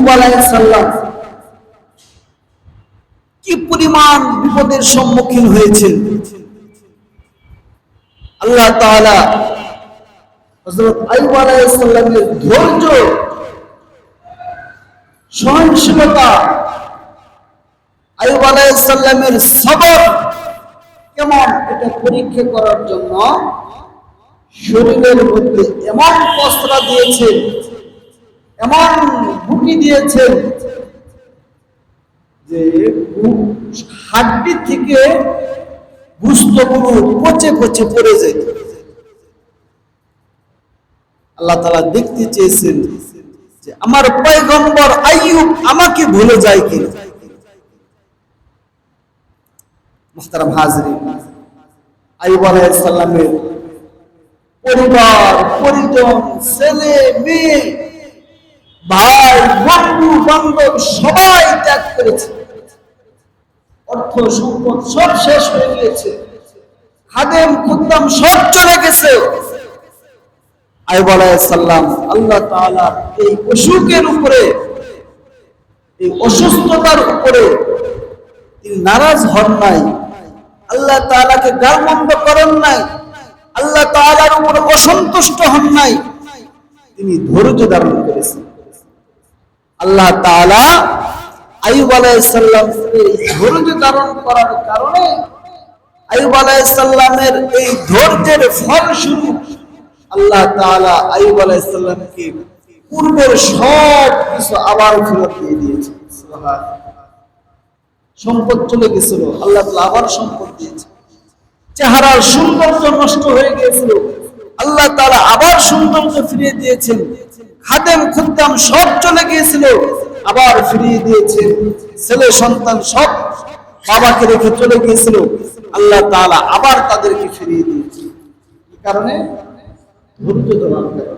আইয়ুব আলাইহিস সালাম কি পরিমাণ বিপদের সম্মুখীন হয়েছেন। আল্লাহ তাআলা হযরত আইয়ুব আলাইহিস সালামের ধৈর্য, সহনশীলতা, আইয়ুব আলাইহিস সালামের সবর কেমন এটা পরীক্ষা করার জন্য শরীরের মধ্যে এমন কসরা দিয়েছেন, এমন ভুকি দিয়েছেন যে হাড্ডি থেকে গোশতগুলো পচে পচে পড়ে যায়। আল্লাহ তাআলা দেখতে চেয়েছেন যে আমার পয়গম্বর আইয়ুব আমাকে ভুলে যায় কিনা। মুহতারাম হাজিরিন, আইয়ুব আলাইহিস সালামের পরিবার পরিজন, ছেলে মেয়ে, ভাই বন্ধু বান্ধব সবাই ত্যাগ করেছে। অর্থ সম্পদ সব শেষ হয়ে গিয়েছে, খাদেম খুদ্দাম সব চলে গেছে। আইয়ুব আলাইহিস সালাম আল্লাহ তাআলা এই অসুখের উপরে, এই অসুস্থতার উপরে তিনি নারাজ হন নাই, আল্লাহ তাআলাকে গালমন্দ করেন নাই, আল্লাহ তাআলার উপরে অসন্তুষ্ট হন নাই, তিনি ধৈর্য ধারণ করেছেন। আল্লাহ তাআলা আইয়ুব আলাইহিস সালামের ধৈর্য ধারণ করার কারণে আইয়ুব আলাইহিস সালামের এই ধৈর্যের ফলস্বরূপ আল্লাহ তাআলা আইয়ুব আলাইহিস সালামকে পূর্বের সব কিছু আবার ফেরত দিয়ে দিয়েছেন। সুবহানাল্লাহ। সম্পদ চলে গেছিল, আল্লাহ তাআলা আবার সম্পদ দিয়েছেন। চেহারার সৌন্দর্য নষ্ট হয়ে গিয়েছিল, আল্লাহ তাআলা আবার সৌন্দর্য ফিরিয়ে দিয়েছেন। খাদেম খুদ্দাম সব চলে গিয়েছিল, আবার ফিরিয়ে দিয়েছেন। ছেলে সন্তান সব বাবাকে রেখে চলে গিয়েছিল, আল্লাহ তাআলা আবার তাদেরকে ফিরিয়ে দিয়েছেন। এই কারণে ধৈর্য ধারণ করা।